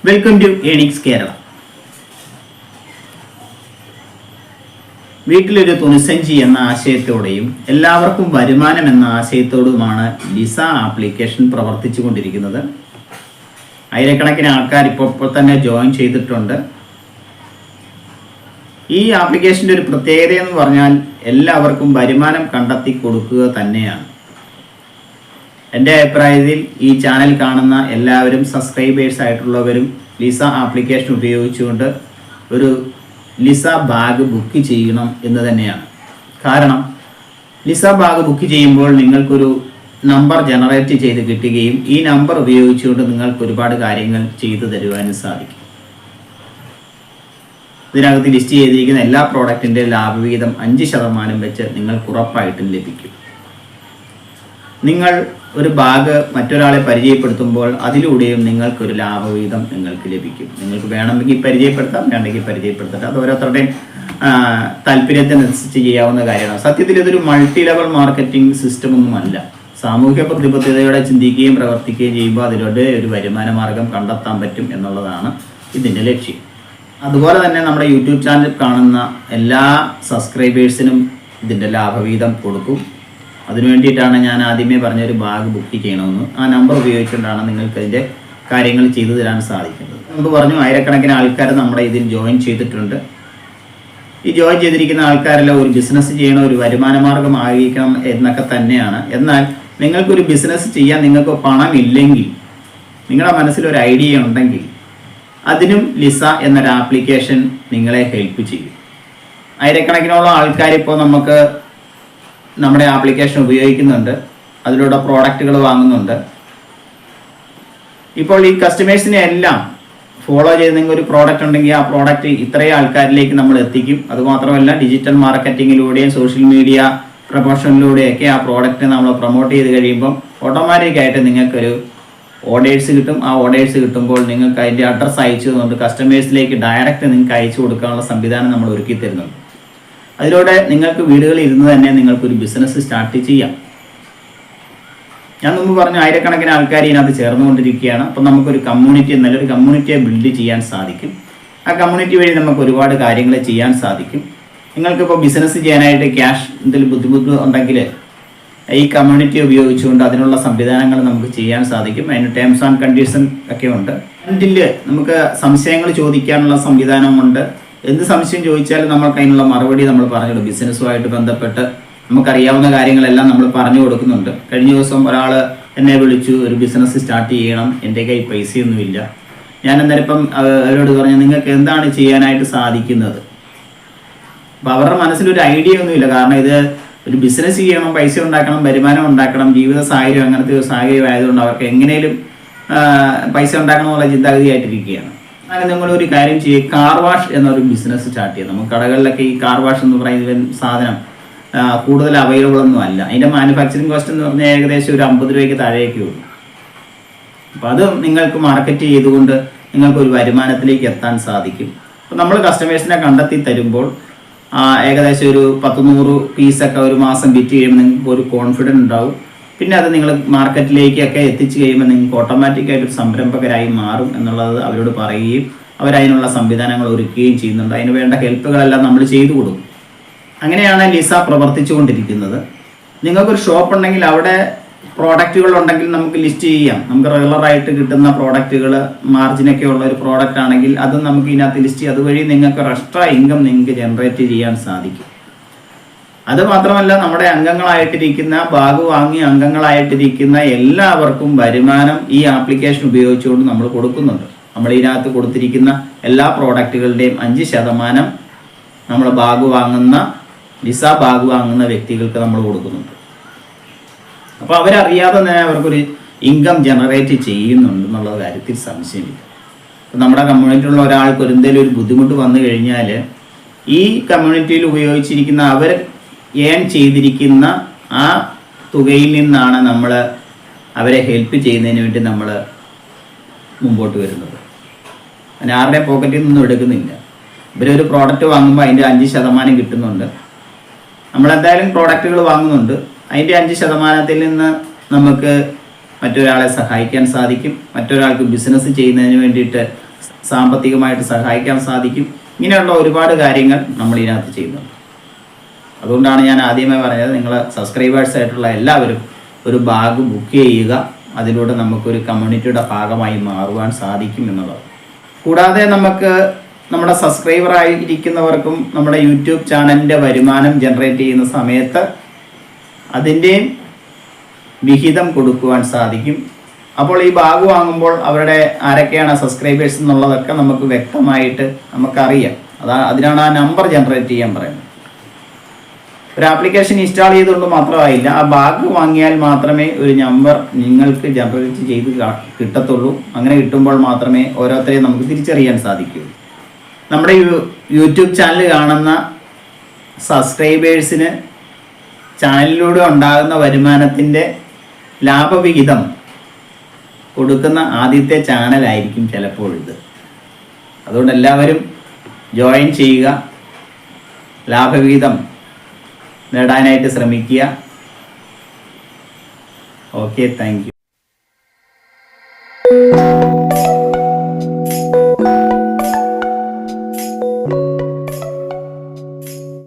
Welcome to ഏണിക്സ് Kerala. വീട്ടിലൊരു തുണിസഞ്ചി എന്ന ആശയത്തോടെയും എല്ലാവർക്കും വരുമാനം എന്ന ആശയത്തോടുമാണ് ലിസ ആപ്ലിക്കേഷൻ പ്രവർത്തിച്ചു കൊണ്ടിരിക്കുന്നത്. ആയിരക്കണക്കിന് ആൾക്കാർ ഇപ്പോൾ തന്നെ ജോയിൻ ചെയ്തിട്ടുണ്ട്. ഈ ആപ്ലിക്കേഷൻ്റെ ഒരു പ്രത്യേകത എന്ന് പറഞ്ഞാൽ എല്ലാവർക്കും വരുമാനം കണ്ടെത്തി കൊടുക്കുക തന്നെയാണ്. എൻ്റെ അഭിപ്രായത്തിൽ ഈ ചാനൽ കാണുന്ന എല്ലാവരും സബ്സ്ക്രൈബേഴ്സ് ആയിട്ടുള്ളവരും ലിസ ആപ്ലിക്കേഷൻ ഉപയോഗിച്ചുകൊണ്ട് ഒരു ലിസ ബാഗ് ബുക്ക് ചെയ്യണം എന്ന് തന്നെയാണ്. കാരണം ലിസ ബാഗ് ബുക്ക് ചെയ്യുമ്പോൾ നിങ്ങൾക്കൊരു നമ്പർ ജനറേറ്റ് ചെയ്ത് കിട്ടുകയും ഈ നമ്പർ ഉപയോഗിച്ചുകൊണ്ട് നിങ്ങൾക്ക് ഒരുപാട് കാര്യങ്ങൾ ചെയ്തു തരുവാനും സാധിക്കും. ഇതിനകത്ത് ലിസ്റ്റ് ചെയ്തിരിക്കുന്ന എല്ലാ പ്രോഡക്റ്റിൻ്റെ ലാഭവിഹിതം 5% വെച്ച് നിങ്ങൾക്ക് ഉറപ്പായിട്ടും ലഭിക്കും. നിങ്ങൾ ഒരു ബാഗ് മറ്റൊരാളെ പരിചയപ്പെടുത്തുമ്പോൾ അതിലൂടെയും നിങ്ങൾക്കൊരു ലാഭവിഹിതം നിങ്ങൾക്ക് ലഭിക്കും. നിങ്ങൾക്ക് വേണമെങ്കിൽ പരിചയപ്പെടുത്താം, വേണമെങ്കിൽ പരിചയപ്പെടുത്തട്ടെ. അത് ഓരോരുത്തരുടെയും താല്പര്യത്തിനനുസരിച്ച് ചെയ്യാവുന്ന കാര്യമാണ്. സത്യത്തിൽ ഇതൊരു മൾട്ടി ലെവൽ മാർക്കറ്റിംഗ് സിസ്റ്റം ഒന്നുമല്ല. സാമൂഹ്യ പ്രതിബദ്ധതയോടെ ചിന്തിക്കുകയും പ്രവർത്തിക്കുകയും ചെയ്യുമ്പോൾ അതിലൂടെ ഒരു വരുമാന മാർഗം കണ്ടെത്താൻ പറ്റും എന്നുള്ളതാണ് ഇതിൻ്റെ ലക്ഷ്യം. അതുപോലെ തന്നെ നമ്മുടെ യൂട്യൂബ് ചാനൽ കാണുന്ന എല്ലാ സബ്സ്ക്രൈബേഴ്സിനും ഇതിൻ്റെ ലാഭവിഹിതം കൊടുക്കും. അതിനു വേണ്ടിയിട്ടാണ് ഞാൻ ആദ്യമേ പറഞ്ഞൊരു ബാഗ് ബുക്ക് ചെയ്യണമെന്ന്. ആ നമ്പർ ഉപയോഗിച്ചുകൊണ്ടാണ് നിങ്ങൾക്ക് അതിൻ്റെ കാര്യങ്ങൾ ചെയ്തു തരാൻ സാധിക്കുന്നത്. മുമ്പ് പറഞ്ഞു, ആയിരക്കണക്കിന് ആൾക്കാർ നമ്മുടെ ഇതിൽ ജോയിൻ ചെയ്തിട്ടുണ്ട്. ഈ ജോയിൻ ചെയ്തിരിക്കുന്ന ആൾക്കാരെല്ലാം ഒരു ബിസിനസ് ചെയ്യണം, ഒരു വരുമാന മാർഗം ആയിരിക്കണം എന്നൊക്കെ തന്നെയാണ്. എന്നാൽ നിങ്ങൾക്കൊരു ബിസിനസ് ചെയ്യാൻ നിങ്ങൾക്ക് പണമില്ലെങ്കിൽ, നിങ്ങളുടെ മനസ്സിലൊരു ഐഡിയ ഉണ്ടെങ്കിൽ അതിനും ലിസ എന്നൊരു ആപ്ലിക്കേഷൻ നിങ്ങളെ ഹെൽപ്പ് ചെയ്യും. ആയിരക്കണക്കിനുള്ള ആൾക്കാർ ഇപ്പോൾ നമുക്ക് നമ്മുടെ ആപ്ലിക്കേഷൻ ഉപയോഗിക്കുന്നുണ്ട്, അതിലൂടെ പ്രോഡക്റ്റുകൾ വാങ്ങുന്നുണ്ട്. ഇപ്പോൾ ഈ കസ്റ്റമേഴ്സിനെ എല്ലാം ഫോളോ ചെയ്ത് നിങ്ങൾ ഒരു പ്രോഡക്റ്റ് ഉണ്ടെങ്കിൽ ആ പ്രോഡക്റ്റ് ഇത്രയും ആൾക്കാരിലേക്ക് നമ്മൾ എത്തിക്കും. അതുമാത്രമല്ല, ഡിജിറ്റൽ മാർക്കറ്റിങ്ങിലൂടെയും സോഷ്യൽ മീഡിയ പ്രൊമോഷനിലൂടെയൊക്കെ ആ പ്രോഡക്റ്റ് നമ്മൾ പ്രൊമോട്ട് ചെയ്ത് കഴിയുമ്പം ഓട്ടോമാറ്റിക്കായിട്ട് നിങ്ങൾക്കൊരു ഓർഡേഴ്സ് കിട്ടും. ആ ഓർഡേഴ്സ് കിട്ടുമ്പോൾ നിങ്ങൾക്ക് അതിൻ്റെ അഡ്രസ്സ് അയച്ചു തന്നുകൊണ്ട് കസ്റ്റമേഴ്സിലേക്ക് ഡയറക്റ്റ് നിങ്ങൾക്ക് അയച്ചു കൊടുക്കാനുള്ള സംവിധാനം നമ്മൾ ഒരുക്കി തരുന്നുണ്ട്. അതിലൂടെ നിങ്ങൾക്ക് വീടുകളിൽ ഇരുന്ന് തന്നെ നിങ്ങൾക്കൊരു ബിസിനസ് സ്റ്റാർട്ട് ചെയ്യാം. ഞാൻ മുമ്പ് പറഞ്ഞു, ആയിരക്കണക്കിന് ആൾക്കാർ ഇതിനകത്ത് ചേർന്നുകൊണ്ടിരിക്കുകയാണ്. അപ്പം നമുക്കൊരു കമ്മ്യൂണിറ്റി, നല്ലൊരു കമ്മ്യൂണിറ്റിയെ ബിൽഡ് ചെയ്യാൻ സാധിക്കും. ആ കമ്മ്യൂണിറ്റി വഴി നമുക്ക് ഒരുപാട് കാര്യങ്ങൾ ചെയ്യാൻ സാധിക്കും. നിങ്ങൾക്കിപ്പോൾ ബിസിനസ് ചെയ്യാനായിട്ട് ക്യാഷ് എന്തെങ്കിലും ബുദ്ധിമുട്ട് ഉണ്ടെങ്കിൽ ഈ കമ്മ്യൂണിറ്റി ഉപയോഗിച്ചുകൊണ്ട് അതിനുള്ള സംവിധാനങ്ങൾ നമുക്ക് ചെയ്യാൻ സാധിക്കും. അതിന് ടേംസ് ആൻഡ് കണ്ടീഷൻ ഒക്കെ ഉണ്ട്. അതിൽ നമുക്ക് സംശയങ്ങൾ ചോദിക്കാനുള്ള സംവിധാനമുണ്ട്. എന്ത് സംശയം ചോദിച്ചാലും നമ്മൾക്ക് അതിനുള്ള മറുപടി നമ്മൾ പറഞ്ഞു. ബിസിനസ്സുമായിട്ട് ബന്ധപ്പെട്ട് നമുക്കറിയാവുന്ന കാര്യങ്ങളെല്ലാം നമ്മൾ പറഞ്ഞു കൊടുക്കുന്നുണ്ട്. കഴിഞ്ഞ ദിവസം ഒരാൾ എന്നെ വിളിച്ചു, ഒരു ബിസിനസ് സ്റ്റാർട്ട് ചെയ്യണം, എൻ്റെ കയ്യിൽ പൈസയൊന്നുമില്ല. ഞാൻ അന്നേരം ഇപ്പം അവരോട് പറഞ്ഞു, നിങ്ങൾക്ക് എന്താണ് ചെയ്യാനായിട്ട് സാധിക്കുന്നത്? അപ്പോൾ അവരുടെ മനസ്സിലൊരു ഐഡിയ ഒന്നുമില്ല. കാരണം ഇത് ഒരു ബിസിനസ് ചെയ്യണം, പൈസ ഉണ്ടാക്കണം, വരുമാനം ഉണ്ടാക്കണം, ജീവിത സാഹചര്യം അങ്ങനത്തെ ഒരു സാഹചര്യം ആയതുകൊണ്ട് അവർക്ക് എങ്ങനെയും പൈസ ഉണ്ടാക്കണം എന്നുള്ള ചിന്താഗതിയായിട്ടിരിക്കുകയാണ്. അങ്ങനെ നിങ്ങളൊരു കാര്യം ചെയ്യുക, കാർ വാഷ് എന്നൊരു ബിസിനസ് സ്റ്റാർട്ട് ചെയ്യുക. നമുക്ക് കടകളിലൊക്കെ ഈ കാർ വാഷ് എന്ന് പറയുന്ന സാധനം കൂടുതൽ അവൈലബിൾ ഒന്നും അല്ല. അതിൻ്റെ മാനുഫാക്ചറിങ് കോസ്റ്റ് എന്ന് പറഞ്ഞാൽ ഏകദേശം ഒരു 50 രൂപയ്ക്ക് താഴേക്കേ ഉള്ളൂ. അപ്പോൾ അത് നിങ്ങൾക്ക് മാർക്കറ്റ് ചെയ്തുകൊണ്ട് നിങ്ങൾക്കൊരു വരുമാനത്തിലേക്ക് എത്താൻ സാധിക്കും. അപ്പോൾ നമ്മൾ കസ്റ്റമേഴ്സിനെ കണ്ടെത്തി തരുമ്പോൾ ഏകദേശം ഒരു 100-100 പീസൊക്കെ ഒരു മാസം വിറ്റ് കഴിയുമ്പോൾ നിങ്ങൾക്ക് ഒരു കോൺഫിഡൻസ് ഉണ്ടാവും. പിന്നെ അത് നിങ്ങൾ മാർക്കറ്റിലേക്കൊക്കെ എത്തിച്ചു കഴിയുമ്പോൾ നിങ്ങൾക്ക് ഓട്ടോമാറ്റിക്കായിട്ട് ഒരു സംരംഭകരായി മാറും എന്നുള്ളത് അവരോട് പറയുകയും അവരതിനുള്ള സംവിധാനങ്ങൾ ഒരുക്കുകയും ചെയ്യുന്നുണ്ട്. അതിന് വേണ്ട ഹെൽപ്പുകളെല്ലാം നമ്മൾ ചെയ്തു കൊടുക്കും. അങ്ങനെയാണ് ലിസ പ്രവർത്തിച്ചു കൊണ്ടിരിക്കുന്നത്. നിങ്ങൾക്കൊരു ഷോപ്പ് ഉണ്ടെങ്കിൽ അവിടെ പ്രോഡക്റ്റുകൾ ഉണ്ടെങ്കിൽ നമുക്ക് ലിസ്റ്റ് ചെയ്യാം. നമുക്ക് റെഗുലറായിട്ട് കിട്ടുന്ന പ്രോഡക്റ്റുകൾ, മാർജിനൊക്കെ ഉള്ള ഒരു പ്രോഡക്റ്റ് ആണെങ്കിൽ അത് നമുക്ക് ഇതിനകത്ത് ലിസ്റ്റ് ചെയ്യും. അതുവഴി നിങ്ങൾക്ക് ഒരു എക്സ്ട്രാ ഇൻകം നിങ്ങൾക്ക് ജനറേറ്റ് ചെയ്യാൻ സാധിക്കും. അതുമാത്രമല്ല, നമ്മുടെ അംഗങ്ങളായിട്ടിരിക്കുന്ന, ബാഗ് വാങ്ങി അംഗങ്ങളായിട്ടിരിക്കുന്ന എല്ലാവർക്കും വരുമാനം ഈ ആപ്ലിക്കേഷൻ ഉപയോഗിച്ചുകൊണ്ട് നമ്മൾ കൊടുക്കുന്നുണ്ട്. നമ്മൾ ഇതിനകത്ത് കൊടുത്തിരിക്കുന്ന എല്ലാ പ്രോഡക്റ്റുകളുടെയും 5% നമ്മൾ ബാഗ് വാങ്ങുന്ന, ലിസ ബാഗ് വാങ്ങുന്ന വ്യക്തികൾക്ക് നമ്മൾ കൊടുക്കുന്നുണ്ട്. അപ്പോൾ അവരറിയാതെ തന്നെ അവർക്കൊരു ഇൻകം ജനറേറ്റ് ചെയ്യുന്നുണ്ട് എന്നുള്ള കാര്യത്തിൽ സംശയമില്ല. അപ്പോൾ നമ്മുടെ കമ്മ്യൂണിറ്റിയിലുള്ള ഒരാൾക്ക് എന്തെങ്കിലും ഒരു ബുദ്ധിമുട്ട് വന്നു കഴിഞ്ഞാൽ ഈ കമ്മ്യൂണിറ്റിയിൽ ഉപയോഗിച്ചിരിക്കുന്ന അവർ ഏൺ ചെയ്തിരിക്കുന്ന ആ തുകയിൽ നിന്നാണ് നമ്മൾ അവരെ ഹെൽപ്പ് ചെയ്യുന്നതിന് വേണ്ടി നമ്മൾ മുമ്പോട്ട് വരുന്നത്. അതിന് ആരുടെയും പോക്കറ്റിൽ നിന്നും എടുക്കുന്നില്ല. ഇവരൊരു പ്രോഡക്റ്റ് വാങ്ങുമ്പോൾ അതിൻ്റെ 5% കിട്ടുന്നുണ്ട്. നമ്മളെന്തായാലും പ്രോഡക്റ്റുകൾ വാങ്ങുന്നുണ്ട്. അതിൻ്റെ 5%-ത്തിൽ നിന്ന് നമുക്ക് മറ്റൊരാളെ സഹായിക്കാൻ സാധിക്കും. മറ്റൊരാൾക്ക് ബിസിനസ് ചെയ്യുന്നതിന് വേണ്ടിയിട്ട് സാമ്പത്തികമായിട്ട് സഹായിക്കാൻ സാധിക്കും. ഇങ്ങനെയുള്ള ഒരുപാട് കാര്യങ്ങൾ നമ്മൾ ഇതിനകത്ത് ചെയ്യുന്നുണ്ട്. അതുകൊണ്ടാണ് ഞാൻ ആദ്യമേ പറഞ്ഞത്, നിങ്ങൾ സബ്സ്ക്രൈബേഴ്സ് ആയിട്ടുള്ള എല്ലാവരും ഒരു ബാഗ് ബുക്ക് ചെയ്യുക. അതിലൂടെ നമുക്കൊരു കമ്മ്യൂണിറ്റിയുടെ ഭാഗമായി മാറുവാൻ സാധിക്കും എന്നുള്ളത്. കൂടാതെ നമുക്ക് നമ്മുടെ സബ്സ്ക്രൈബർ ആയിരിക്കുന്നവർക്കും നമ്മുടെ യൂട്യൂബ് ചാനലിൻ്റെ വരുമാനം ജനറേറ്റ് ചെയ്യുന്ന സമയത്ത് അതിൻ്റെയും വിഹിതം കൊടുക്കുവാൻ സാധിക്കും. അപ്പോൾ ഈ ബാഗ് വാങ്ങുമ്പോൾ അവരുടെ ആരൊക്കെയാണ് സബ്സ്ക്രൈബേഴ്സ് എന്നുള്ളതൊക്കെ നമുക്ക് വ്യക്തമായിട്ട് നമുക്കറിയാം. അതിനാണ് ആ നമ്പർ ജനറേറ്റ് ചെയ്യാൻ പറയുന്നത്. ഒരു ആപ്ലിക്കേഷൻ ഇൻസ്റ്റാൾ ചെയ്തുകൊണ്ട് മാത്രമായില്ല, ആ ബാഗ് വാങ്ങിയാൽ മാത്രമേ ഒരു നമ്പർ നിങ്ങൾക്ക് ജനറേറ്റ് ചെയ്ത് കിട്ടത്തുള്ളൂ. അങ്ങനെ കിട്ടുമ്പോൾ മാത്രമേ ഓരോരുത്തരെയും നമുക്ക് തിരിച്ചറിയാൻ സാധിക്കൂ. നമ്മുടെ യൂട്യൂബ് ചാനൽ കാണുന്ന സബ്സ്ക്രൈബേഴ്സിന് ചാനലിലൂടെ ഉണ്ടാകുന്ന വരുമാനത്തിൻ്റെ ലാഭവിഹിതം കൊടുക്കുന്ന ആദ്യത്തെ ചാനലായിരിക്കും ചിലപ്പോൾ ഇത്. അതുകൊണ്ട് എല്ലാവരും ജോയിൻ ചെയ്യുക, ലാഭവിഹിതം നേടാനായിട്ട് ശ്രമിക്കുക. Okay, thank you.